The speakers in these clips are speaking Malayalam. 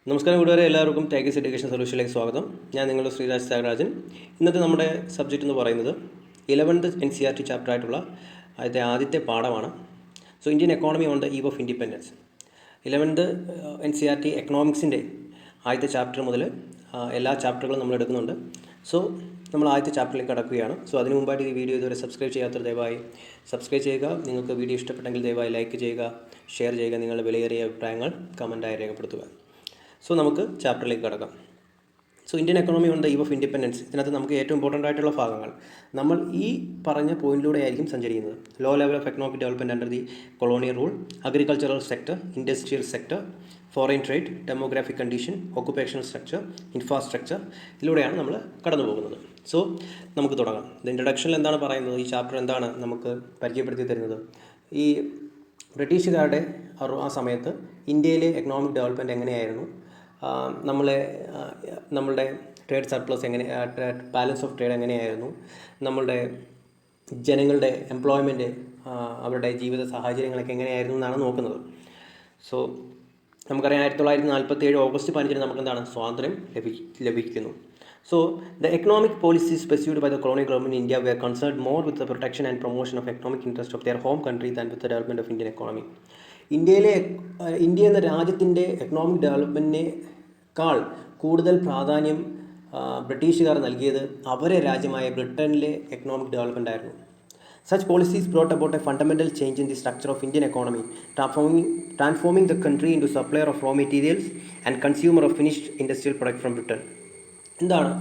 നമസ്കാരം കൂട്ടുകാരെ, എല്ലാവർക്കും ടേക്കേഴ്സ് എഡ്യൂക്കേഷൻ സൊല്യൂഷനിലേക്ക് സ്വാഗതം. ഞാൻ നിങ്ങളുടെ ശ്രീരാജ് ത്യാഗരാജൻ. ഇന്നത്തെ നമ്മുടെ സബ്ജക്റ്റ് എന്ന് പറയുന്നത് 11th NCERT ചാപ്റ്റർ ആയിട്ടുള്ള ആദ്യത്തെ പാഠമാണ്. So Indian economy on the eve of independence. 11th NCERT എക്കണോമിക്സിൻ്റെ ആദ്യത്തെ ചാപ്റ്റർ മുതൽ എല്ലാ ചാപ്റ്ററുകളും നമ്മൾ എടുക്കുന്നുണ്ട്. സോ നമ്മൾ ആദ്യത്തെ ചാപ്റ്ററിലേക്ക് കടക്കുകയാണ്. സോ അതിന് മുമ്പായിട്ട് ഈ വീഡിയോ ഇതുവരെ സബ്സ്ക്രൈബ് ചെയ്യാത്തവർ ദയവായി സബ്സ്ക്രൈബ് ചെയ്യുക. നിങ്ങൾക്ക് വീഡിയോ ഇഷ്ടപ്പെട്ടെങ്കിൽ ദയവായി ലൈക്ക് ചെയ്യുക, ഷെയർ ചെയ്യുക, നിങ്ങളുടെ വിലയേറിയ അഭിപ്രായങ്ങൾ കമൻറ്റായി രേഖപ്പെടുത്തുക. സോ നമുക്ക് ചാപ്റ്ററിലേക്ക് കടക്കാം. So Indian economy on the eve of independence, ഇതിനകത്ത് നമുക്ക് ഏറ്റവും ഇമ്പോർട്ടൻ്റ് ആയിട്ടുള്ള ഭാഗങ്ങൾ നമ്മൾ ഈ പറഞ്ഞ പോയിന്റിലൂടെ ആയിരിക്കും സഞ്ചരിക്കുന്നത്. Low level of economic development under the colonial rule, agricultural sector, industrial sector, foreign trade, demographic condition, occupational structure, infrastructure, ഇതിലൂടെയാണ് നമ്മൾ കടന്നു പോകുന്നത്. സോ നമുക്ക് തുടങ്ങാം. ഇത് ഇൻട്രഡക്ഷനിൽ എന്താണ് പറയുന്നത്, ഈ ചാപ്റ്റർ എന്താണ് നമുക്ക് പരിചയപ്പെടുത്തി തരുന്നത്, ഈ ബ്രിട്ടീഷുകാരുടെ ആ സമയത്ത് ഇന്ത്യയിലെ എക്കണോമിക് ഡെവലപ്മെൻറ്റ് എങ്ങനെയായിരുന്നു, നമ്മളുടെ trade surplus balance of trade എങ്ങനെയായിരുന്നു, നമ്മളുടെ ജനങ്ങളുടെ എംപ്ലോയ്മെൻറ്റ്, അവരുടെ ജീവിത സാഹചര്യങ്ങളൊക്കെ എങ്ങനെയായിരുന്നു എന്നാണ് നോക്കുന്നത്. സോ നമുക്കറിയാം 1947 ഓഗസ്റ്റ് 15 നമുക്ക് എന്താണ് സ്വാതന്ത്ര്യം ലഭിക്കുന്നു. So, the economic policies pursued by the colonial government in India were concerned more with the protection and promotion of economic interest of their home country than with the development of Indian economy. India എന്ന രാജ്യത്തിൻ്റെ എക്കണോമിക് ഡെവലപ്മെൻറ്റിനേക്കാൾ കൂടുതൽ പ്രാധാന്യം ബ്രിട്ടീഷുകാർ നൽകിയത് അവരെ രാജ്യമായ ബ്രിട്ടനിലെ എക്കണോമിക് ഡെവലപ്മെൻ്റ് ആയിരുന്നു. Such policies brought about a fundamental change in the structure of Indian economy, transforming the country into supplier of raw materials and consumer of finished industrial product from Britain. എന്താണ്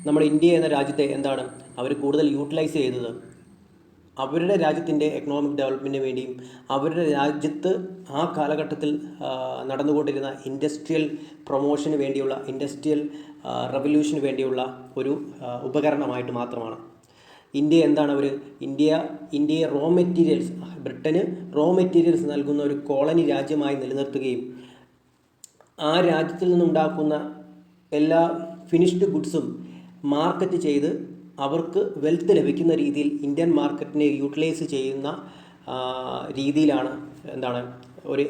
നമ്മുടെ ഇന്ത്യ എന്ന രാജ്യത്തെ എന്താണ് അവർ കൂടുതൽ യൂട്ടിലൈസ് ചെയ്തത്, അവരുടെ രാജ്യത്തിൻ്റെ എക്കണോമിക് ഡെവലപ്മെൻറ്റിന് വേണ്ടിയും അവരുടെ രാജ്യത്ത് ആ കാലഘട്ടത്തിൽ നടന്നുകൊണ്ടിരുന്ന ഇൻഡസ്ട്രിയൽ പ്രൊമോഷന് വേണ്ടിയുള്ള, ഇൻഡസ്ട്രിയൽ റവല്യൂഷന് വേണ്ടിയുള്ള ഒരു ഉപകരണമായിട്ട് മാത്രമാണ്. ഇന്ത്യ എന്താണ് ഇന്ത്യയെ റോ മെറ്റീരിയൽസ്, ബ്രിട്ടന് റോ മെറ്റീരിയൽസ് നൽകുന്ന ഒരു കോളനി രാജ്യമായി നിലനിർത്തുകയും ആ രാജ്യത്തിൽ നിന്നുണ്ടാക്കുന്ന എല്ലാ ഫിനിഷ്ഡ് ഗുഡ്സും മാർക്കറ്റ് ചെയ്ത് അവർക്ക് വെൽത്ത് ലഭിക്കുന്ന രീതിയിൽ ഇന്ത്യൻ മാർക്കറ്റിനെ യൂട്ടിലൈസ് ചെയ്യുന്ന രീതിയിലാണ് എന്താണ് ഒരു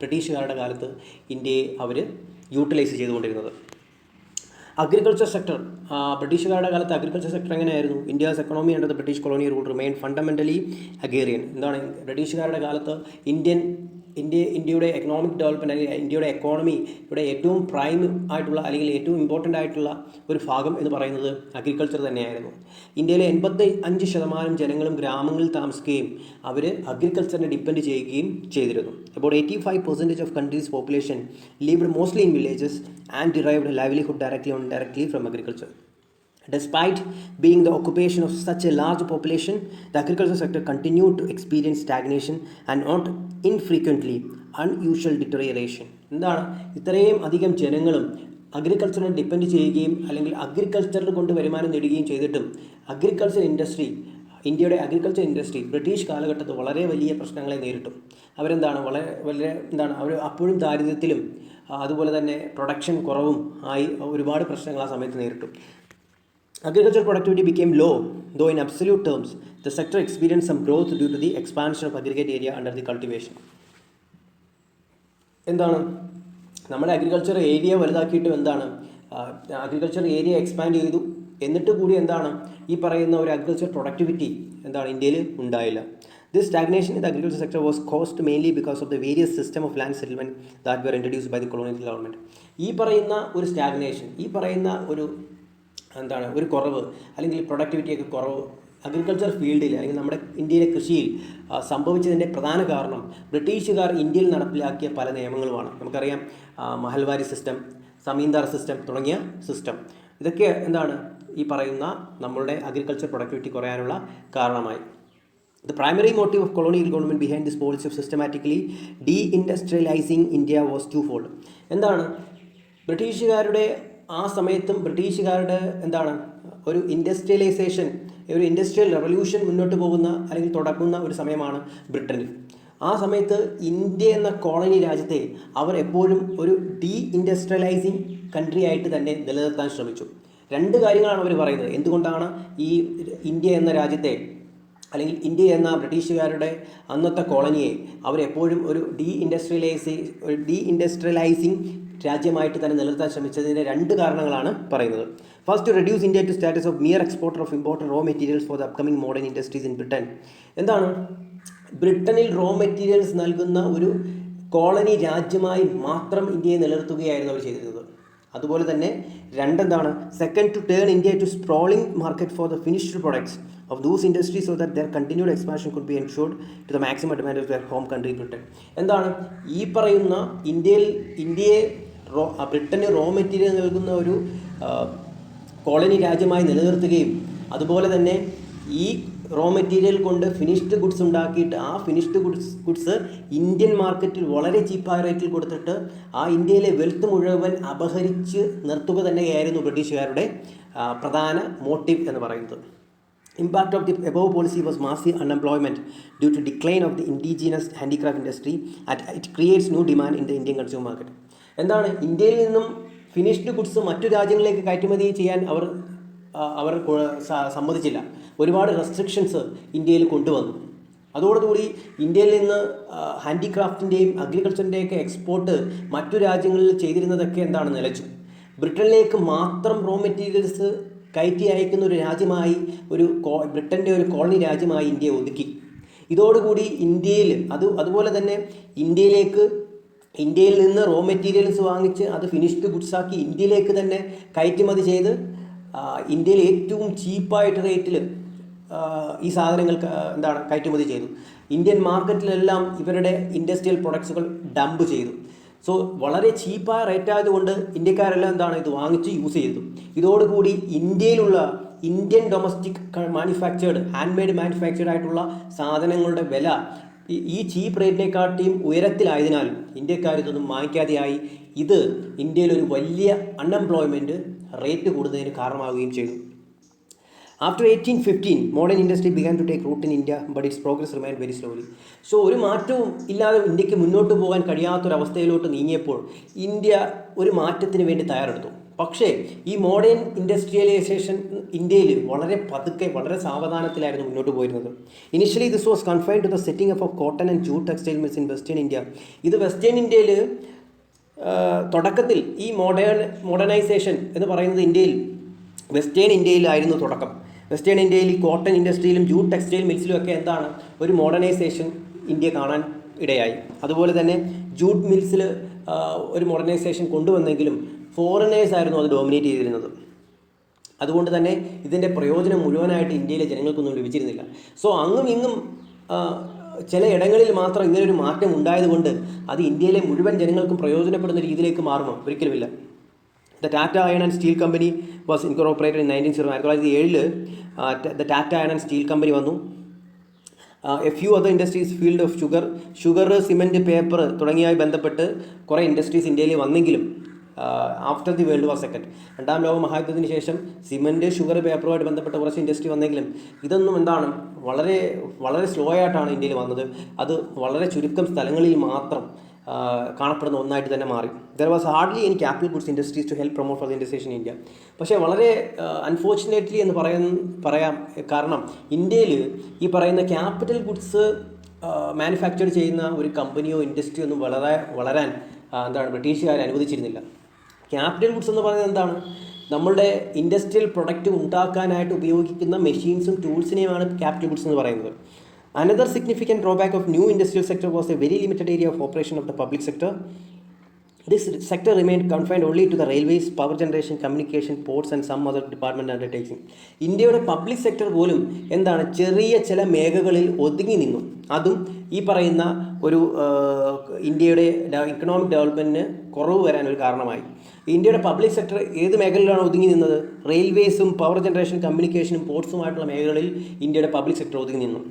ബ്രിട്ടീഷുകാരുടെ കാലത്ത് ഇന്ത്യയെ അവർ യൂട്ടിലൈസ് ചെയ്തുകൊണ്ടിരുന്നത്. അഗ്രികൾച്ചർ സെക്ടർ, ബ്രിട്ടീഷുകാരുടെ കാലത്ത് അഗ്രികൾച്ചർ സെക്ടർ എങ്ങനെയായിരുന്നു? India's economy under the British colonial rule remain fundamentally agrarian. എന്താണ് ബ്രിട്ടീഷുകാരുടെ കാലത്ത് ഇന്ത്യയുടെ എക്കണോമിക് ഡെവലപ്മെൻറ്റ് അല്ലെങ്കിൽ ഇന്ത്യയുടെ എക്കോണമിയുടെ ഏറ്റവും പ്രൈം ആയിട്ടുള്ള അല്ലെങ്കിൽ ഏറ്റവും ഇമ്പോർട്ടൻ്റ് ആയിട്ടുള്ള ഒരു ഭാഗം എന്ന് പറയുന്നത് അഗ്രികൾച്ചർ തന്നെയായിരുന്നു. ഇന്ത്യയിലെ 85% ജനങ്ങളും ഗ്രാമങ്ങളിൽ താമസിക്കുകയും അവർ അഗ്രികൾച്ചറിനെ ഡിപ്പെൻഡ് ചെയ്യുകയും ചെയ്തിരുന്നു. About 85% of country's population lived mostly in villages and derived livelihood directly or indirectly from agriculture. Despite being the occupation of such a large population, the agriculture sector continued to experience stagnation and not infrequently unusual deterioration. എന്താണ് ഇത്രയും അധികം ജനങ്ങളും അഗ്രികൾച്ചറിനെ ഡിപ്പെൻഡ് ചെയ്യുകയും അല്ലെങ്കിൽ അഗ്രികൾച്ചറിൽ കൊണ്ട് വരുമാനം നേടുകയും ചെയ്തിട്ടും ഇന്ത്യയുടെ അഗ്രികൾച്ചർ ഇൻഡസ്ട്രി ബ്രിട്ടീഷ് കാലഘട്ടത്തിൽ വളരെ വലിയ പ്രശ്നങ്ങളെ നേരിട്ടു. അവർ അപ്പോഴും ദാരിദ്ര്യത്തിലും അതുപോലെ തന്നെ പ്രൊഡക്ഷൻ കുറവും ആയി ഒരുപാട് പ്രശ്നങ്ങൾ ആ സമയത്ത് നേരിട്ടു. Agricultural productivity became low, though in absolute terms, the sector experienced some growth due to the expansion of aggregate area under the cultivation. എന്താണ് നമ്മുടെ അഗ്രികൾച്ചർ ഏരിയ വലുതാക്കിയിട്ടും അഗ്രികൾച്ചർ ഏരിയ എക്സ്പാൻഡ് ചെയ്തു, എന്നിട്ട് കൂടി ഈ പറയുന്ന ഒരു അഗ്രികൾച്ചർ പ്രൊഡക്ടിവിറ്റി ഇന്ത്യയിൽ ഉണ്ടായില്ല. This stagnation in the agriculture sector was caused mainly because of the various system of land settlement that were introduced by the colonial government. ഈ പറയുന്ന ഒരു സ്റ്റാഗ്നേഷൻ, ഈ പറയുന്ന ഒരു കുറവ് അല്ലെങ്കിൽ പ്രൊഡക്ടിവിറ്റിയൊക്കെ കുറവ് അഗ്രികൾച്ചർ ഫീൽഡിൽ അല്ലെങ്കിൽ നമ്മുടെ ഇന്ത്യയിലെ കൃഷിയിൽ സംഭവിച്ചതിൻ്റെ പ്രധാന കാരണം ബ്രിട്ടീഷുകാർ ഇന്ത്യയിൽ നടപ്പിലാക്കിയ പല നിയമങ്ങളുമാണ്. നമുക്കറിയാം മഹൽവാരി സിസ്റ്റം, സമീന്ദാർ സിസ്റ്റം തുടങ്ങിയ സിസ്റ്റം. ഇതൊക്കെ ഈ പറയുന്ന നമ്മളുടെ അഗ്രികൾച്ചർ പ്രൊഡക്ടിവിറ്റി കുറയാനുള്ള കാരണമായി. The primary motive of colonial government behind this policy of systematically de-industrializing India was twofold. ബ്രിട്ടീഷുകാരുടെ ആ സമയത്തും ബ്രിട്ടീഷുകാരുടെ ഒരു ഇൻഡസ്ട്രിയലൈസേഷൻ, ഒരു ഇൻഡസ്ട്രിയൽ റവല്യൂഷൻ മുന്നോട്ട് പോകുന്ന അല്ലെങ്കിൽ തുടങ്ങുന്ന ഒരു സമയമാണ് ബ്രിട്ടനിൽ. ആ സമയത്ത് ഇന്ത്യ എന്ന കോളനി രാജ്യത്തെ അവർ എപ്പോഴും ഒരു ഇൻഡസ്ട്രിയലൈസിങ് കൺട്രി ആയിട്ട് തന്നെ നിലനിർത്താൻ ശ്രമിച്ചു. രണ്ട് കാര്യങ്ങളാണ് അവർ പറയുന്നത്. എന്തുകൊണ്ടാണ് ഈ ഇന്ത്യ എന്ന രാജ്യത്തെ അല്ലെങ്കിൽ ഇന്ത്യ എന്ന ബ്രിട്ടീഷുകാരുടെ അന്നത്തെ കോളനിയെ അവരെപ്പോഴും ഒരു ഡീ ഇൻഡസ്ട്രിയലൈസിങ് രാജ്യമായിട്ട് തന്നെ നിലനിർത്താൻ ശ്രമിച്ചതിൻ്റെ 2 കാരണങ്ങളാണ് പറയുന്നത്. First, to reduce India to status of mere exporter of important raw materials for the upcoming modern industries in Britain. എന്താണ്? ബ്രിട്ടനിൽ റോ മെറ്റീരിയൽസ് നൽകുന്ന ഒരു കോളനി രാജ്യമായി മാത്രം ഇന്ത്യയെ നിലനിർത്തുകയായിരുന്നു അവർ ചെയ്തിരുന്നത്. അതുപോലെ തന്നെ 2 എന്താണ്? Second, to turn India to sprawling market for the finished products of those industries so that their continued expansion could be ensured to the maximum demand of their home country Britain. എന്താണ്? ഈ പറയുന്ന ബ്രിട്ടന് റോ മെറ്റീരിയൽ നൽകുന്ന ഒരു കോളനി രാജ്യമായി നിലനിർത്തുകയും അതുപോലെ തന്നെ ഈ റോ മെറ്റീരിയൽ കൊണ്ട് ഫിനിഷ്ഡ് ഗുഡ്സ് ഉണ്ടാക്കിയിട്ട് ആ ഫിനിഷ്ഡ് ഗുഡ്സ് ഇന്ത്യൻ മാർക്കറ്റിൽ വളരെ ചീപ്പായ റേറ്റിൽ കൊടുത്തിട്ട് ആ ഇന്ത്യയിലെ വെൽത്ത് മുഴുവൻ അപഹരിച്ച് നിർത്തുക തന്നെയായിരുന്നു ബ്രിട്ടീഷുകാരുടെ പ്രധാന മോട്ടീവ് എന്ന് പറയുന്നത്. Impact of the above policy was massive unemployment due to decline of the indigenous handicraft industry and it creates new demand in the Indian consumer market. എന്താണ്? ഇന്ത്യയിൽ നിന്നും ഫിനിഷ്ഡ് ഗുഡ്സ് മറ്റു രാജ്യങ്ങളിലേക്ക് കയറ്റുമതി ചെയ്യാൻ അവർ സമ്മതിച്ചില്ല. ഒരുപാട് റെസ്ട്രിക്ഷൻസ് ഇന്ത്യയിൽ കൊണ്ടുവന്നു. അതോടുകൂടി ഇന്ത്യയിൽ നിന്ന് ഹാൻഡിക്രാഫ്റ്റിൻ്റെയും അഗ്രികൾച്ചറിൻ്റെയൊക്കെ എക്സ്പോർട്ട് മറ്റു രാജ്യങ്ങളിൽ ചെയ്തിരുന്നതൊക്കെ എന്താണ്? നിലച്ചു. ബ്രിട്ടനിലേക്ക് മാത്രം റോ മെറ്റീരിയൽസ് കയറ്റി അയക്കുന്ന ഒരു രാജ്യമായി ബ്രിട്ടൻ്റെ ഒരു കോളനി രാജ്യമായി ഇന്ത്യയെ ഒതുക്കി. ഇതോടുകൂടി അതുപോലെ തന്നെ ഇന്ത്യയിൽ നിന്ന് റോ മെറ്റീരിയൽസ് വാങ്ങിച്ച് അത് ഫിനിഷ്ഡ് ഗുഡ്സാക്കി ഇന്ത്യയിലേക്ക് തന്നെ കയറ്റുമതി ചെയ്ത് ഇന്ത്യയിൽ ഏറ്റവും ചീപ്പായിട്ട് റേറ്റിൽ ഈ സാധനങ്ങൾ കയറ്റുമതി ചെയ്തു. ഇന്ത്യൻ മാർക്കറ്റിലെല്ലാം ഇവരുടെ ഇൻഡസ്ട്രിയൽ പ്രൊഡക്ട്സുകൾ ഡംപ് ചെയ്തു. സോ വളരെ ചീപ്പായ റേറ്റ് ആയതുകൊണ്ട് ഇന്ത്യക്കാരെല്ലാം ഇത് വാങ്ങിച്ച് യൂസ് ചെയ്തു. ഇതോടുകൂടി ഇന്ത്യയിലുള്ള Indian domestic manufactured hand made manufactured ആയിട്ടുള്ള സാധനങ്ങളുടെ വില ഈ ചീപ്പ് റേറ്റിനെക്കാട്ടിയും ഉയരത്തിലായതിനാൽ ഇന്ത്യക്കാർ ഇതൊന്നും വാങ്ങിക്കാതെയായി. ഇത് ഇന്ത്യയിൽ ഒരു വലിയ അൺഎംപ്ലോയ്മെൻറ്റ് റേറ്റ് കൂടുന്നതിന് കാരണമാവുകയും ചെയ്തു. After 1815, modern industry began to take root in India, but its progress remained very slowly. So, ഒരു മാറ്റവും ഇല്ലാതെ ഇന്ത്യക്ക് മുന്നോട്ട് പോകാൻ കഴിയാത്തൊരവസ്ഥയിലോട്ട് നീങ്ങിയപ്പോൾ ഇന്ത്യ ഒരു മാറ്റത്തിന് വേണ്ടി തയ്യാറെടുത്തു. പക്ഷേ ഈ മോഡേൺ ഇൻഡസ്ട്രിയലൈസേഷൻ ഇന്ത്യയിൽ വളരെ പതുക്കെ വളരെ സാവധാനത്തിലായിരുന്നു മുന്നോട്ട് പോയിരുന്നത്. Initially this was confined to the setting of cotton and jute textile mills in western India. ഇത് വെസ്റ്റേൺ ഇന്ത്യയിൽ തുടക്കത്തിൽ ഈ മോഡേണൈസേഷൻ എന്ന് പറയുന്നത് വെസ്റ്റേൺ ഇന്ത്യയിലായിരുന്നു തുടക്കം. വെസ്റ്റേൺ ഇന്ത്യയിൽ ഈ കോട്ടൺ ഇൻഡസ്ട്രിയിലും ജൂട്ട് ടെക്സ്റ്റൈൽ മിൽസിലും ഒക്കെ ഒരു മോഡേണൈസേഷൻ ഇന്ത്യ കാണാൻ ഇടയായി. അതുപോലെ തന്നെ ജൂട്ട് മിൽസിൽ ഒരു മോഡേണൈസേഷൻ കൊണ്ടുവന്നെങ്കിലും ഫോറിനേഴ്സ് ആയിരുന്നു അത് ഡോമിനേറ്റ് ചെയ്തിരുന്നത്. അതുകൊണ്ട് തന്നെ ഇതിൻ്റെ പ്രയോജനം മുഴുവനായിട്ട് ഇന്ത്യയിലെ ജനങ്ങൾക്കൊന്നും ലഭിച്ചിരുന്നില്ല. സോ അങ്ങും ഇങ്ങും ചില ഇടങ്ങളിൽ മാത്രം ഇങ്ങനൊരു മാറ്റം ഉണ്ടായതുകൊണ്ട് അത് ഇന്ത്യയിലെ മുഴുവൻ ജനങ്ങൾക്കും പ്രയോജനപ്പെടുന്ന രീതിയിലേക്ക് മാറുമോ? ഒരിക്കലുമില്ല. The Tata Iron and Steel Company was incorporated in 1907. The Tata Iron and Steel Company വന്നു. A few other industries field of sugar, cement, paper തുടങ്ങിയവയുമായി ബന്ധപ്പെട്ട് കുറേ ഇൻഡസ്ട്രീസ് ഇന്ത്യയിൽ വന്നെങ്കിലും after the world war second, 2ാം ലോക മഹായുദ്ധത്തിന് ശേഷം സിമൻറ്റ്, ഷുഗർ, പേപ്പറുമായിട്ട് ബന്ധപ്പെട്ട കുറച്ച് ഇൻഡസ്ട്രി വന്നെങ്കിലും ഇതൊന്നും വളരെ വളരെ സ്ലോ ആയിട്ടാണ് ഇന്ത്യയിൽ വന്നത്. അത് വളരെ ചുരുക്കം സ്ഥലങ്ങളിൽ മാത്രം കാണപ്പെടുന്ന ഒന്നായിട്ട് തന്നെ മാറി. There was hardly any capital goods industries to help promote for the industries in India. പക്ഷേ വളരെ അൺഫോർച്ചുനേറ്റ്ലി എന്ന് പറയാം. കാരണം ഇന്ത്യയിൽ ഈ പറയുന്ന ക്യാപിറ്റൽ ഗുഡ്സ് മാനുഫാക്ചർ ചെയ്യുന്ന ഒരു കമ്പനിയോ ഇൻഡസ്ട്രിയോ ഒന്നും വളരാൻ ബ്രിട്ടീഷുകാർ അനുവദിച്ചിരുന്നില്ല. ക്യാപിറ്റൽ ഗുഡ്സ് എന്ന് പറയുന്നത് നമ്മളുടെ ഇൻഡസ്ട്രിയൽ പ്രൊഡക്റ്റ് ഉണ്ടാക്കാനായിട്ട് ഉപയോഗിക്കുന്ന മെഷീൻസും ടൂൾസിനെയുമാണ് ക്യാപിറ്റൽ ഗുഡ്സ് എന്ന് പറയുന്നത്. Another significant drawback of new industrial sector was a very limited area of operation of the public sector. This sector remained confined only to the railways, power generation, communication, ports and some other department undertaking. ഇന്ത്യയുടെ പബ്ലിക് സെക്ടർ പോലും ചെറിയ ചില മേഖലകളിൽ ഒതുങ്ങി നിന്നു. അതും ഈ പറയുന്ന ഒരു ഇന്ത്യയുടെ ഇക്കണോമിക് ഡെവലപ്മെൻറ്റിന് കുറവ് വരാൻ ഒരു കാരണമായി. ഇന്ത്യയുടെ പബ്ലിക് സെക്ടർ ഏത് മേഖലയിലാണ് ഒതുങ്ങി നിന്നത്? റെയിൽവേസും പവർ ജനറേഷൻ, കമ്മ്യൂണിക്കേഷനും പോർട്സുമായിട്ടുള്ള മേഖലകളിൽ ഇന്ത്യയുടെ പബ്ലിക് സെക്ടർ ഒതുങ്ങി നിന്നു.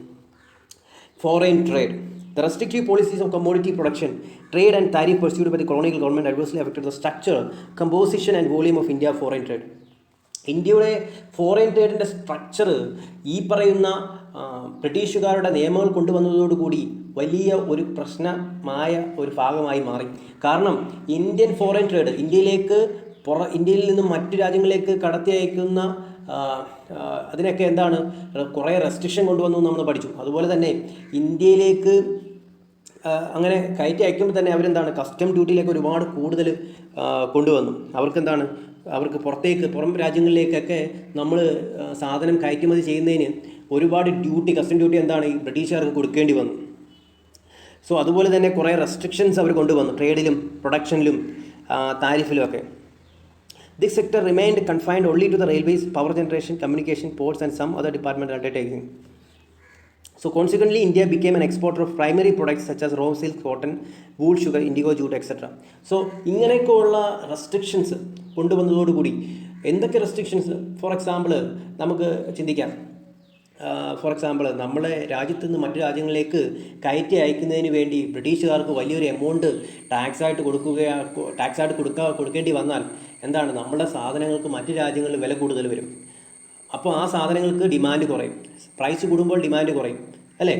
Foreign trade. The restrictive policies of commodity production, trade and tariff pursued by the colonial government adversely affected the structure, composition and volume of India foreign trade. ഇന്ത്യയുടെ ഫോറിൻ ട്രേഡിൻ്റെ സ്ട്രക്ചർ ഈ പറയുന്ന ബ്രിട്ടീഷുകാരുടെ നിയമങ്ങൾ കൊണ്ടുവന്നതോടുകൂടി വലിയ ഒരു പ്രശ്നമായ ഒരു ഭാഗമായി മാറി. കാരണം ഇന്ത്യൻ ഫോറിൻ ട്രേഡ് ഇന്ത്യയിൽ നിന്നും മറ്റു രാജ്യങ്ങളിലേക്ക് കടത്തി അയക്കുന്ന അതിനൊക്കെ കുറേ റെസ്ട്രിക്ഷൻ കൊണ്ടുവന്നു നമ്മൾ പഠിച്ചു. അതുപോലെ തന്നെ ഇന്ത്യയിലേക്ക് അങ്ങനെ കയറ്റി അയക്കുമ്പോൾ തന്നെ അവരെന്താണ് കസ്റ്റം ഡ്യൂട്ടിയിലേക്ക് ഒരുപാട് കൂടുതൽ കൊണ്ടുവന്നു. അവർക്ക് പുറം രാജ്യങ്ങളിലേക്കൊക്കെ നമ്മൾ സാധനം കയറ്റുമതി ചെയ്യുന്നതിന് ഒരുപാട് കസ്റ്റം ഡ്യൂട്ടി എന്താണ് ഈ ബ്രിട്ടീഷുകാർക്ക് കൊടുക്കേണ്ടി വന്നു. സോ അതുപോലെ തന്നെ കുറേ റെസ്ട്രിക്ഷൻസ് അവർ കൊണ്ടുവന്നു ട്രേഡിലും പ്രൊഡക്ഷനിലും താരിഫിലും ഒക്കെ. This sector remained confined only to the railways, power generation, communication, ports and some other department undertaking. So consequently, India became an exporter of primary products such as raw silk, cotton, wool, sugar, indigo, jute, etc. So ഇങ്ങനെയൊക്കെയുള്ള റെസ്ട്രിക്ഷൻസ് കൊണ്ടുവന്നതോടുകൂടി എന്തൊക്കെ റെസ്ട്രിക്ഷൻസ്? ഫോർ എക്സാമ്പിൾ നമുക്ക് ചിന്തിക്കാം. നമ്മളെ രാജ്യത്തു നിന്ന് മറ്റു രാജ്യങ്ങളിലേക്ക് കയറ്റി അയക്കുന്നതിന് വേണ്ടി ബ്രിട്ടീഷുകാർക്ക് വലിയൊരു എമൗണ്ട് ടാക്സായിട്ട് കൊടുക്കേണ്ടി വന്നാൽ എന്താണ്, നമ്മുടെ സാധനങ്ങൾക്ക് മറ്റു രാജ്യങ്ങളിൽ വില കൂടുതൽ വരും. അപ്പോൾ ആ സാധനങ്ങൾക്ക് ഡിമാൻഡ് കുറയും. പ്രൈസ് കൂടുമ്പോൾ ഡിമാൻഡ് കുറയും, അല്ലേ?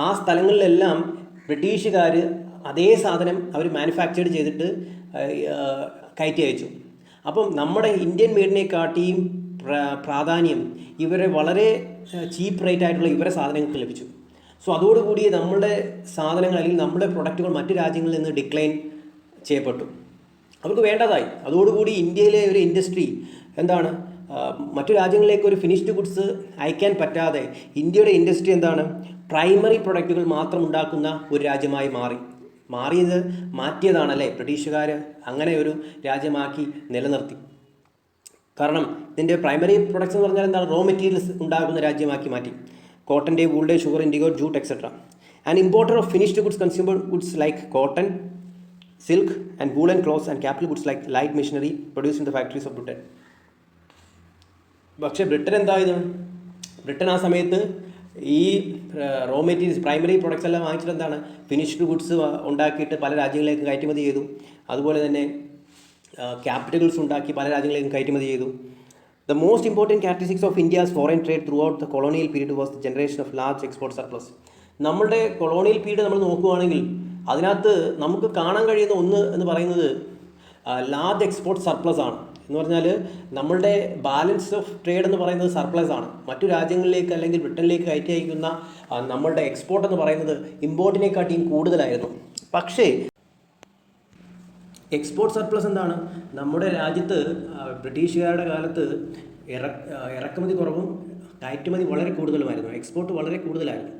ആ സ്ഥലങ്ങളിലെല്ലാം ബ്രിട്ടീഷുകാർ അതേ സാധനം അവർ മാനുഫാക്ചേർഡ് ചെയ്തിട്ട് കയറ്റി അയച്ചു. അപ്പം നമ്മുടെ ഇന്ത്യൻ മെയ്ഡിനെക്കാട്ടിയും പ്രാധാന്യം ഇവരെ വളരെ ചീപ്പ് റേറ്റ് ആയിട്ടുള്ള ഇവരെ സാധനങ്ങൾക്ക് ലഭിച്ചു. സോ അതോടുകൂടി നമ്മുടെ സാധനങ്ങൾ അല്ലെങ്കിൽ നമ്മുടെ പ്രൊഡക്റ്റുകൾ മറ്റു രാജ്യങ്ങളിൽ നിന്ന് ഡിക്ലൈൻ ചെയ്യപ്പെട്ടു, അവർക്ക് വേണ്ടതായി. അതോടുകൂടി ഇന്ത്യയിലെ ഒരു ഇൻഡസ്ട്രി എന്താണ്, മറ്റു രാജ്യങ്ങളിലേക്ക് ഒരു ഫിനിഷ്ഡ് ഗുഡ്സ് അയക്കാൻ പറ്റാതെ ഇന്ത്യയുടെ ഇൻഡസ്ട്രി എന്താണ്, പ്രൈമറി പ്രൊഡക്റ്റുകൾ മാത്രം ഉണ്ടാക്കുന്ന ഒരു രാജ്യമായി മാറ്റിയതാണല്ലേ ബ്രിട്ടീഷുകാർ. അങ്ങനെ ഒരു രാജ്യമാക്കി നിലനിർത്തി. കാരണം ഇതിൻ്റെ പ്രൈമറി പ്രൊഡക്ട്സ് എന്ന് പറഞ്ഞാൽ എന്താണ്, റോ മെറ്റീരിയൽസ് ഉണ്ടാകുന്ന രാജ്യമാക്കി മാറ്റി. കോട്ടൻ്റെ, വൂളിൻ്റെ, sugar, indigo, jute etcetera. And importer of finished goods, consumer goods like cotton, silk and woollen clothes and capital goods like light machinery produce in the factories of Britain. പക്ഷേ ബ്രിട്ടൻ എന്തായത്, ബ്രിട്ടൻ ആ സമയത്ത് ഈ റോ മെറ്റീരിയൽസ് പ്രൈമറി പ്രൊഡക്ട്സ് എല്ലാം വാങ്ങിച്ചിട്ട് എന്താണ്, ഫിനിഷ്ഡ് ഗുഡ്സ് ഉണ്ടാക്കിയിട്ട് പല രാജ്യങ്ങളിലേക്ക് കയറ്റുമതി ചെയ്തു. അതുപോലെ തന്നെ ക്യാപിറ്റൽ ഗുഡ്സ് ഉണ്ടാക്കി പല രാജ്യങ്ങളിലേക്കും കയറ്റുമതി ചെയ്തു. The most important characteristics of India's foreign trade throughout the colonial period was the generation of large export surplus. നമ്മളുടെ കൊളോണിയൽ പീരീഡ് നമ്മൾ നോക്കുകയാണെങ്കിൽ അതിനകത്ത് നമുക്ക് കാണാൻ കഴിയുന്ന ഒന്ന് എന്ന് പറയുന്നത് ലാർജ് എക്സ്പോർട്ട് സർപ്ലസ് ആണ്. എന്ന് പറഞ്ഞാൽ നമ്മളുടെ ബാലൻസ് ഓഫ് ട്രേഡ് എന്ന് പറയുന്നത് സർപ്ലസ് ആണ്. മറ്റു രാജ്യങ്ങളിലേക്ക് അല്ലെങ്കിൽ ബ്രിട്ടനിലേക്ക് കയറ്റി അയക്കുന്ന നമ്മളുടെ എക്സ്പോർട്ട് എന്ന് പറയുന്നത് ഇമ്പോർട്ടിനെക്കാട്ടിയും കൂടുതലായിരുന്നു. പക്ഷേ എക്സ്പോർട്ട് സർപ്ലസ് എന്താണ്, നമ്മുടെ രാജ്യത്ത് ബ്രിട്ടീഷുകാരുടെ കാലത്ത് ഇറക്കുമതി കുറവും കയറ്റുമതി വളരെ കൂടുതലുമായിരുന്നു. എക്സ്പോർട്ട് വളരെ കൂടുതലായിരുന്നു.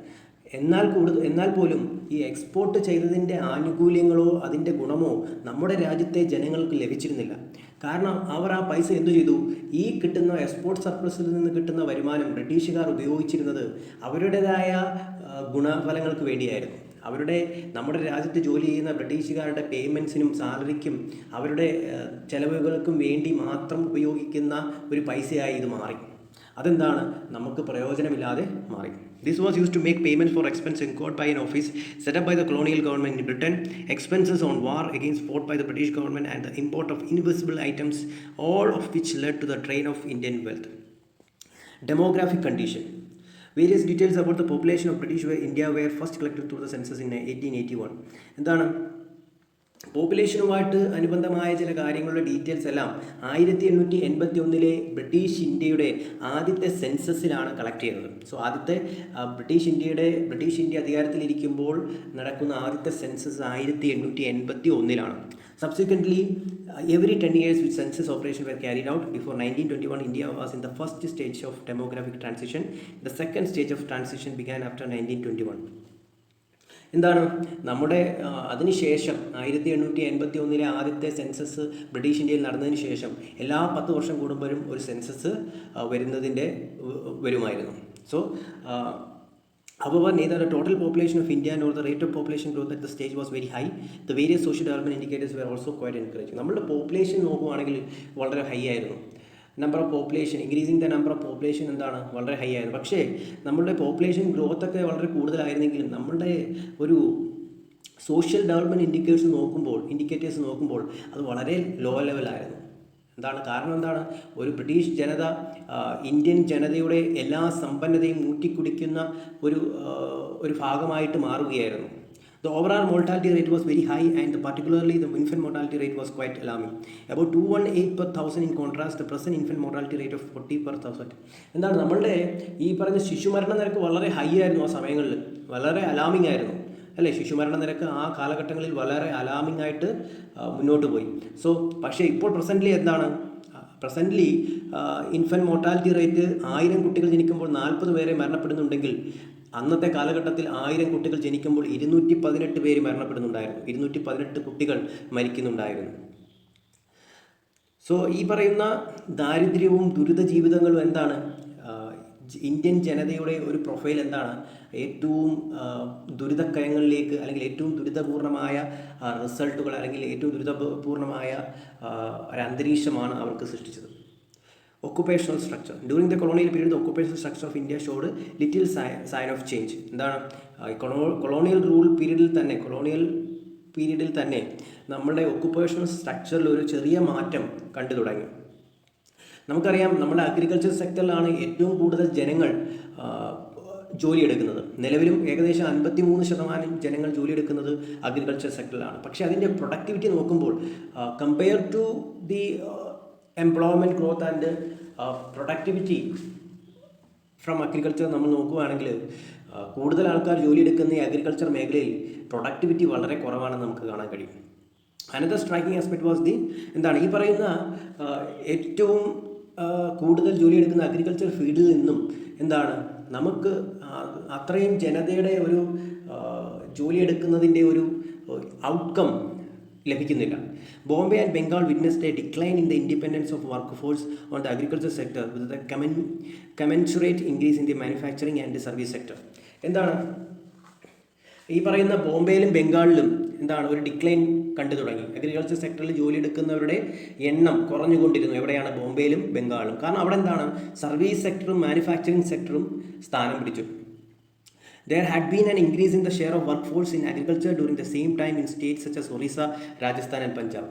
എന്നാൽ പോലും ഈ എക്സ്പോർട്ട് ചെയ്തതിൻ്റെ ആനുകൂല്യങ്ങളോ അതിൻ്റെ ഗുണമോ നമ്മുടെ രാജ്യത്തെ ജനങ്ങൾക്ക് ലഭിച്ചിരുന്നില്ല. കാരണം അവർ ആ പൈസ എന്തു ചെയ്തു, ഈ കിട്ടുന്ന എക്സ്പോർട്ട് സർപ്ലസിൽ നിന്ന് കിട്ടുന്ന വരുമാനം ബ്രിട്ടീഷുകാർ ഉപയോഗിച്ചിരുന്നത് അവരുടേതായ ഗുണഫലങ്ങൾക്ക് വേണ്ടിയായിരുന്നു. നമ്മുടെ രാജ്യത്ത് ജോലി ചെയ്യുന്ന ബ്രിട്ടീഷുകാരുടെ പേയ്മെൻറ്റ്സിനും സാലറിക്കും അവരുടെ ചെലവുകൾക്കും വേണ്ടി മാത്രം ഉപയോഗിക്കുന്ന ഒരു പൈസയായി ഇത് മാറി. അതെന്താണ്, നമുക്ക് പ്രയോജനമില്ലാതെ മാറി. This was used to make payments for expenses incurred by an office set up by the colonial government in Britain, expenses on war against fought by the British government, and the import of invisible items, all of which led to the drain of Indian wealth. Demographic condition. Various details about the population of British India were first collected through the census in 1881. എന്താണ്, പോപ്പുലേഷനുമായിട്ട് അനുബന്ധമായ ചില കാര്യങ്ങളുടെ ഡീറ്റെയിൽസ് എല്ലാം 1881 ബ്രിട്ടീഷ് ഇന്ത്യയുടെ ആദ്യത്തെ സെൻസസിലാണ് കളക്ട് ചെയ്യുന്നത്. സോ ആദ്യത്തെ ബ്രിട്ടീഷ് ഇന്ത്യ അധികാരത്തിലിരിക്കുമ്പോൾ നടക്കുന്ന ആദ്യത്തെ census 1881. Subsequently, every 10 years which census operations were carried out. Before 1921, India was in the first stage of demographic transition. The second stage of transition began after 1921. എന്താണ്, നമ്മുടെ അതിനുശേഷം 1881 ആദ്യത്തെ സെൻസസ് ബ്രിട്ടീഷ് ഇന്ത്യയിൽ നടന്നതിന് ശേഷം എല്ലാ 10 വർഷം കൂടുമ്പോഴും ഒരു സെൻസസ് വരുമായിരുന്നു. So however, neither the total population of India nor the rate of population growth at the stage was very high. The various social development indicators were also quite encouraging. നമ്മളുടെ പോപ്പുലേഷൻ നോക്കുകയാണെങ്കിൽ വളരെ ഹൈ ആയിരുന്നു. Number of population, increasing the number of population എന്താണ്, വളരെ ഹൈ ആയിരുന്നു. പക്ഷേ നമ്മളുടെ പോപ്പുലേഷൻ ഗ്രോത്ത് ഒക്കെ വളരെ കൂടുതലായിരുന്നെങ്കിലും നമ്മളുടെ ഒരു സോഷ്യൽ ഡെവലപ്മെൻറ്റ് ഇൻഡിക്കേറ്റേഴ്സ് നോക്കുമ്പോൾ അത് വളരെ ലോ ലെവലായിരുന്നു. കാരണം എന്താണ്, ഒരു ബ്രിട്ടീഷ് ജനത ഇന്ത്യൻ ജനതയുടെ എല്ലാ സമ്പന്നതയും ഊറ്റിക്കുടിക്കുന്ന ഒരു ഭാഗമായിട്ട് മാറുകയായിരുന്നു. The overall mortality rate was very high, and particularly the infant mortality rate was quite alarming. About 218 per thousand. In contrast, the present infant mortality rate of 40 per thousand. നമ്മളുടെ ഈ പറഞ്ഞ ശിശുമരണ നിരക്ക് വളരെ ഹൈ ആയിരുന്നു. ആ സമയങ്ങളിൽ വളരെ അലാമിംഗ് ആയിരുന്നു. അല്ലേ? ശിശുമരണ നിരക്ക് ആ കാലഘട്ടങ്ങളിൽ വളരെ അലാമിംഗ് ആയിട്ട് മുന്നോട്ട് പോയി. പക്ഷേ ഇപ്പോൾ പ്രസൻ്റ്ലി ഇൻഫൻറ്റ് മോർട്ടാലിറ്റി റേറ്റ് 1000 കുട്ടികൾ ജനിക്കുമ്പോൾ 40 പേരെ മരണപ്പെടുന്നുണ്ടെങ്കിൽ അന്നത്തെ കാലഘട്ടത്തിൽ 1000 കുട്ടികൾ ജനിക്കുമ്പോൾ 218 പേര് മരണപ്പെടുന്നുണ്ടായിരുന്നു, 218 കുട്ടികൾ മരിക്കുന്നുണ്ടായിരുന്നു. ഈ പറയുന്ന ദാരിദ്ര്യവും ദുരിത ജീവിതങ്ങളും എന്താണ്? ഇന്ത്യൻ ജനതയുടെ ഒരു പ്രൊഫൈൽ എന്താണ്? ഏറ്റവും ദുരിതക്കയങ്ങളിലേക്ക് അല്ലെങ്കിൽ ഏറ്റവും ദുരിതപൂർണമായ റിസൾട്ടുകൾ അല്ലെങ്കിൽ ഏറ്റവും ദുരിതപൂർണമായ ഒരു അന്തരീക്ഷമാണ് അവർക്ക് സൃഷ്ടിച്ചത്. Occupational structure during the colonial period, occupational structure of India showed little sign of change. എന്താണ്? കൊളോണിയൽ പീരീഡിൽ തന്നെ നമ്മുടെ ഒക്കുപേഷണൽ സ്ട്രക്ചറിൽ ഒരു ചെറിയ മാറ്റം കണ്ടു തുടങ്ങി. നമുക്കറിയാം, നമ്മുടെ അഗ്രികൾച്ചർ സെക്ടറിലാണ് ഏറ്റവും കൂടുതൽ ജനങ്ങൾ ജോലിയെടുക്കുന്നത്. നിലവിലും ഏകദേശം 53% ജനങ്ങൾ ജോലിയെടുക്കുന്നത് അഗ്രികൾച്ചർ സെക്ടറിലാണ്. പക്ഷേ അതിൻ്റെ പ്രൊഡക്ടിവിറ്റി നോക്കുമ്പോൾ compare to the employment growth and productivity from agriculture നമ്മൾ നോക്കുകയാണെങ്കിൽ കൂടുതൽ ആൾക്കാർ ജോലിയെടുക്കുന്ന ഈ അഗ്രികൾച്ചർ മേഖലയിൽ പ്രൊഡക്ടിവിറ്റി വളരെ കുറവാണെന്ന് നമുക്ക് കാണാൻ കഴിയും. അനദർ സ്ട്രൈക്കിംഗ് ആസ്പെക്ട് വാസ് ഈ പറയുന്ന ഏറ്റവും കൂടുതൽ ജോലിയെടുക്കുന്ന അഗ്രികൾച്ചർ ഫീൽഡിൽ നിന്നും നമുക്ക് അത്രയും ജനതയുടെ ഒരു ജോലിയെടുക്കുന്നതിൻ്റെ ഒരു ഔട്ട്കം ലഭിക്കുന്നില്ല. Bombay and Bengal witnessed a decline in the independence of work force on the agriculture sector with the commensurate increase in the manufacturing and service sector. ഈ പറയുന്ന ബോംബെയിലും ബംഗാളിലും ഒരു ഡിക്ലൈൻ കണ്ടു തുടങ്ങി. അഗ്രികൾച്ചർ സെക്ടറിൽ ജോലിയെടുക്കുന്നവരുടെ എണ്ണം കുറഞ്ഞുകൊണ്ടിരുന്നു. എവിടെയാണ്? ബോംബെയിലും ബംഗാളിലും. കാരണം അവിടെ സർവീസ് സെക്ടറും മാനുഫാക്ചറിങ് സെക്ടറും സ്ഥാനം പിടിച്ചു. There had been an increase in the share of workforce in agriculture during the same time in states such as Orissa, Rajasthan and Punjab.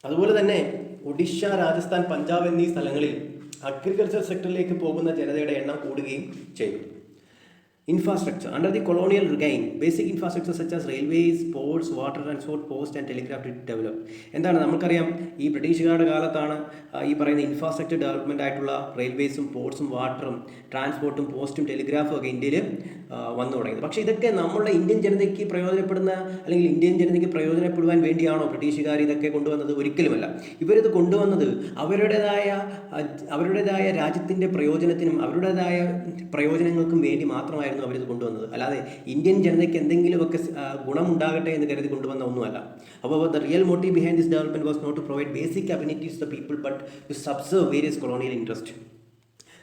അതുപോലെ തന്നെ ഒഡീഷ, രാജസ്ഥാൻ, പഞ്ചാബ് എന്നീ സ്ഥലങ്ങളിൽ അഗ്രികൾച്ചർ സെക്ടറിലേക്ക് പോകുന്ന ജനതയുടെ എണ്ണം കൂടുകയും ചെയ്തു. Infrastructure. Under the colonial reign, basic infrastructure such as railways, ports, water transport, post and telegraph developed. നമുക്കറിയാം, ഈ ബ്രിട്ടീഷുകാരുടെ കാലത്താണ് ഈ പറയുന്ന ഇൻഫ്രാസ്ട്രക്ചർ ഡെവലപ്മെൻ്റ് ആയിട്ടുള്ള റെയിൽവേസും പോർട്സും വാട്ടറും ട്രാൻസ്പോർട്ടും പോസ്റ്റും ടെലിഗ്രാഫും ഒക്കെ ഇന്ത്യയിൽ വന്നു തുടങ്ങിയത്. പക്ഷേ ഇതൊക്കെ നമ്മളുടെ ഇന്ത്യൻ ജനതയ്ക്ക് അല്ലെങ്കിൽ ഇന്ത്യൻ ജനതയ്ക്ക് പ്രയോജനപ്പെടുവാൻ വേണ്ടിയാണോ ബ്രിട്ടീഷുകാർ ഇതൊക്കെ കൊണ്ടുവന്നത്? ഒരിക്കലുമല്ല. ഇവരിത് കൊണ്ടുവന്നത് അവരുടേതായ രാജ്യത്തിൻ്റെ പ്രയോജനത്തിനും അവരുടേതായ പ്രയോജനങ്ങൾക്കും വേണ്ടി മാത്രമായിരുന്നു അവരിത് കൊണ്ടുവന്നത്. അല്ലാതെ ഇന്ത്യൻ ജനതയ്ക്ക് എന്തെങ്കിലുമൊക്കെ ഗുണമുണ്ടാകട്ടെ എന്ന് കരുതി കൊണ്ടുവന്ന ഒന്നുമല്ല. അപ്പോൾ the real motive behind this development was not to provide basic amenities to the people but to subserve various colonial interests.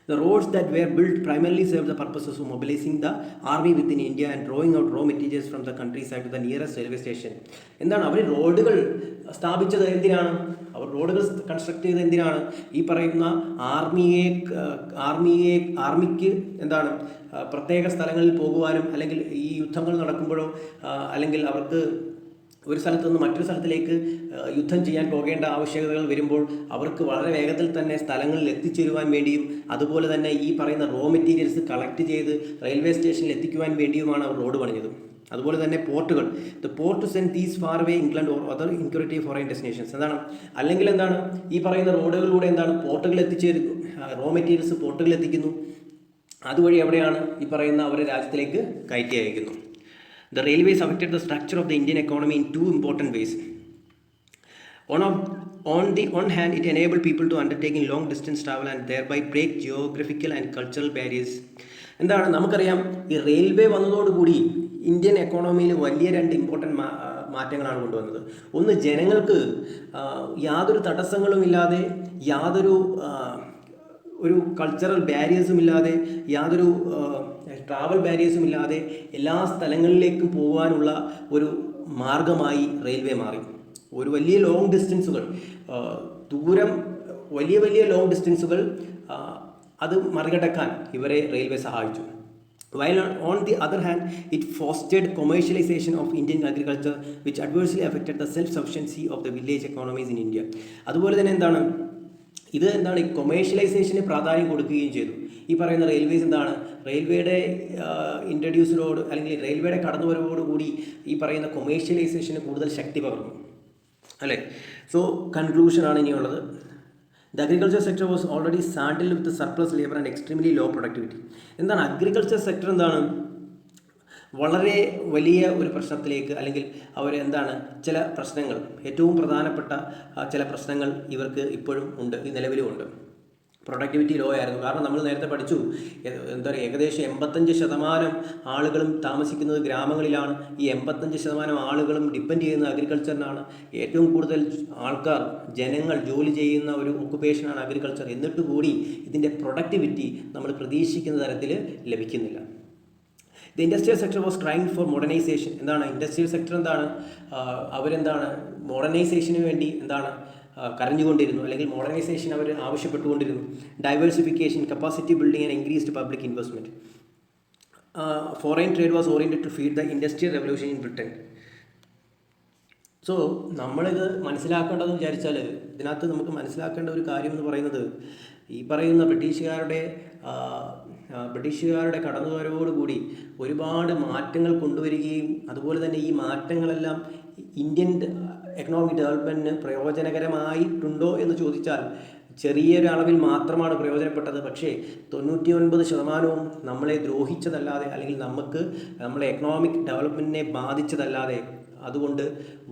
The roads that were built primarily served the purposes of mobilizing the army within India and drawing out raw materials from the countryside to the nearest railway station. അവർ റോഡുകൾ സ്ഥാപിച്ചത് എന്തിനാണ്? അവർ റോഡുകൾ കൺസ്ട്രക്ട് ചെയ്തത് എന്തിനാണ്? ഈ പറയുന്ന ആർമിക്ക് പ്രത്യേക സ്ഥലങ്ങളിൽ പോകുവാനും അല്ലെങ്കിൽ ഈ യുദ്ധങ്ങൾ നടക്കുമ്പോഴോ അല്ലെങ്കിൽ അവർക്ക് ഒരു സ്ഥലത്ത് നിന്ന് മറ്റൊരു സ്ഥലത്തിലേക്ക് യുദ്ധം ചെയ്യാൻ പോകേണ്ട ആവശ്യകതകൾ വരുമ്പോൾ അവർക്ക് വളരെ വേഗത്തിൽ തന്നെ സ്ഥലങ്ങളിൽ എത്തിച്ചേരുവാൻ വേണ്ടിയും അതുപോലെ തന്നെ ഈ പറയുന്ന റോ മെറ്റീരിയൽസ് കളക്ട് ചെയ്ത് റെയിൽവേ സ്റ്റേഷനിൽ എത്തിക്കുവാൻ വേണ്ടിയുമാണ് അവർ റോഡ് പണിഞ്ഞത്. അതുപോലെ തന്നെ പോർട്ടുകൾ, the port to send these far away England or other lucrative foreign destinations. അല്ലെങ്കിൽ ഈ പറയുന്ന റോഡുകളിലൂടെ പോർട്ടുകൾ എത്തിച്ചേരുന്നു, റോ മെറ്റീരിയൽസ് പോർട്ടുകൾ എത്തിക്കുന്നു. അതുവഴി എവിടെയാണ് ഈ പറയുന്ന അവരുടെ രാജ്യത്തിലേക്ക് കയറ്റി അയക്കുന്നു. The railways affected the structure of the Indian economy in two important ways. On the one hand, it enabled people to undertake long distance travel and thereby break geographical and cultural barriers. നമുക്കറിയാം, ഈ റെയിൽവേ വന്നതോടുകൂടി ഇന്ത്യൻ എക്കോണമിയിൽ വലിയ രണ്ട് ഇമ്പോർട്ടൻ്റ് മാറ്റങ്ങളാണ് കൊണ്ടുവന്നത്. ഒന്ന്, ജനങ്ങൾക്ക് യാതൊരു തടസ്സങ്ങളുമില്ലാതെ യാതൊരു കൾച്ചറൽ ബാരിയേഴ്സും ഇല്ലാതെ യാതൊരു ട്രാവൽ ബാരിയേഴ്സും ഇല്ലാതെ എല്ലാ സ്ഥലങ്ങളിലേക്കും പോകാനുള്ള ഒരു മാർഗമായി റെയിൽവേ മാറി. ഒരു വലിയ ലോങ് ഡിസ്റ്റൻസുകൾ വലിയ ലോങ് ഡിസ്റ്റൻസുകൾ അത് മറികടക്കാൻ ഇവരെ റെയിൽവേ സഹായിച്ചു. While on the other hand, it fostered commercialization of Indian agriculture, which adversely affected the self-sufficiency of the village economies in India. അതുപോലെ തന്നെ ഈ കൊമേഴ്ഷ്യലൈസേഷന് പ്രാധാന്യം കൊടുക്കുകയും ചെയ്തു. ഈ പറയുന്ന റെയിൽവേസ് റെയിൽവേയുടെ ഇൻട്രൊഡ്യൂസിനോട് അല്ലെങ്കിൽ റെയിൽവേയുടെ കടന്നുവരവോടുകൂടി ഈ പറയുന്ന കൊമേഴ്ഷ്യലൈസേഷന് കൂടുതൽ ശക്തി പകർന്നു, അല്ലേ? കൺക്ലൂഷനാണ് ഇനിയുള്ളത്. The agriculture sector was already saddled with surplus labor and extremely low productivity. Agriculture sector വളരെ വലിയ ഒരു പ്രശ്നത്തിലേക്ക്, അല്ലെങ്കിൽ അവരെന്താണ് ചില പ്രശ്നങ്ങൾ, ഏറ്റവും പ്രധാനപ്പെട്ട ചില പ്രശ്നങ്ങൾ ഇവർക്ക് ഇപ്പോഴും ഉണ്ട്, ഈ നിലവിലും ഉണ്ട്. പ്രൊഡക്ടിവിറ്റി ലോ ആയിരുന്നു. കാരണം നമ്മൾ നേരത്തെ പഠിച്ചു, എന്താ പറയുക, ഏകദേശം 85% ആളുകളും താമസിക്കുന്നത് ഗ്രാമങ്ങളിലാണ്. ഈ 85% ആളുകളും ഡിപ്പെൻഡ് ചെയ്യുന്ന അഗ്രികൾച്ചറിനാണ്. ഏറ്റവും കൂടുതൽ ആൾക്കാർ, ജനങ്ങൾ ജോലി ചെയ്യുന്ന ഒരു ഒക്കുപ്പേഷനാണ് അഗ്രികൾച്ചർ. എന്നിട്ട് കൂടി ഇതിൻ്റെ പ്രൊഡക്ടിവിറ്റി നമ്മൾ പ്രതീക്ഷിക്കുന്ന തരത്തിൽ ലഭിക്കുന്നില്ല. The industrial sector was trying for modernisation. എന്താണ് ഇൻഡസ്ട്രിയൽ സെക്ടർ? എന്താണ് അവരെന്താണ് മോഡേണൈസേഷന് വേണ്ടി എന്താണ് കരഞ്ഞുകൊണ്ടിരുന്നു, അല്ലെങ്കിൽ മോഡേണൈസേഷൻ അവർ ആവശ്യപ്പെട്ടുകൊണ്ടിരുന്നു. Diversification, capacity building and increased public investment. Foreign trade was oriented to feed the industrial revolution in Britain. So നമ്മളിത് മനസ്സിലാക്കേണ്ടതെന്ന് വിചാരിച്ചാൽ, ഇതിനകത്ത് നമുക്ക് മനസ്സിലാക്കേണ്ട ഒരു കാര്യം എന്ന് പറയുന്നത്, ഈ പറയുന്ന ബ്രിട്ടീഷുകാരുടെ കടന്നുവരവോടുകൂടി ഒരുപാട് മാറ്റങ്ങൾ കൊണ്ടുവരികയും അതുപോലെ തന്നെ ഈ മാറ്റങ്ങളെല്ലാം ഇന്ത്യൻ എക്കണോമിക് ഡെവലപ്മെൻറ്റിന് പ്രയോജനകരമായിട്ടുണ്ടോ എന്ന് ചോദിച്ചാൽ ചെറിയൊരളവിൽ മാത്രമാണ് പ്രയോജനപ്പെട്ടത്. പക്ഷേ 99% നമ്മളെ ദ്രോഹിച്ചതല്ലാതെ, അല്ലെങ്കിൽ നമ്മളെ എക്കണോമിക് ഡെവലപ്മെൻറ്റിനെ ബാധിച്ചതല്ലാതെ അതുകൊണ്ട്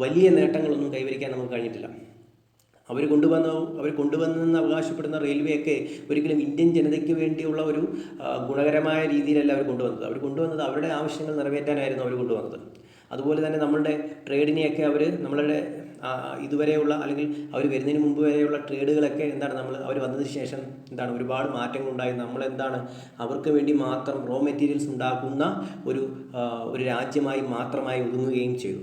വലിയ നേട്ടങ്ങളൊന്നും കൈവരിക്കാൻ നമുക്ക് കഴിഞ്ഞിട്ടില്ല. അവർ കൊണ്ടുവന്നെന്ന് അവകാശപ്പെടുന്ന റെയിൽവേയൊക്കെ ഒരിക്കലും ഇന്ത്യൻ ജനതയ്ക്ക് വേണ്ടിയുള്ള ഒരു ഗുണകരമായ രീതിയിലല്ല അവർ കൊണ്ടുവന്നത് അവരുടെ ആവശ്യങ്ങൾ നിറവേറ്റാനായിരുന്നു അവർ കൊണ്ടുവന്നത്. അതുപോലെ തന്നെ നമ്മളുടെ ട്രേഡിനെയൊക്കെ നമ്മളുടെ ഇതുവരെയുള്ള, അല്ലെങ്കിൽ അവർ വരുന്നതിന് മുമ്പ് വരെയുള്ള ട്രേഡുകളൊക്കെ അവർ വന്നതിന് ശേഷം ഒരുപാട് മാറ്റങ്ങളുണ്ടായി. അവർക്ക് വേണ്ടി മാത്രം റോ മെറ്റീരിയൽസ് ഉണ്ടാക്കുന്ന ഒരു രാജ്യമായി മാത്രമായി ഒതുങ്ങുകയും ചെയ്തു.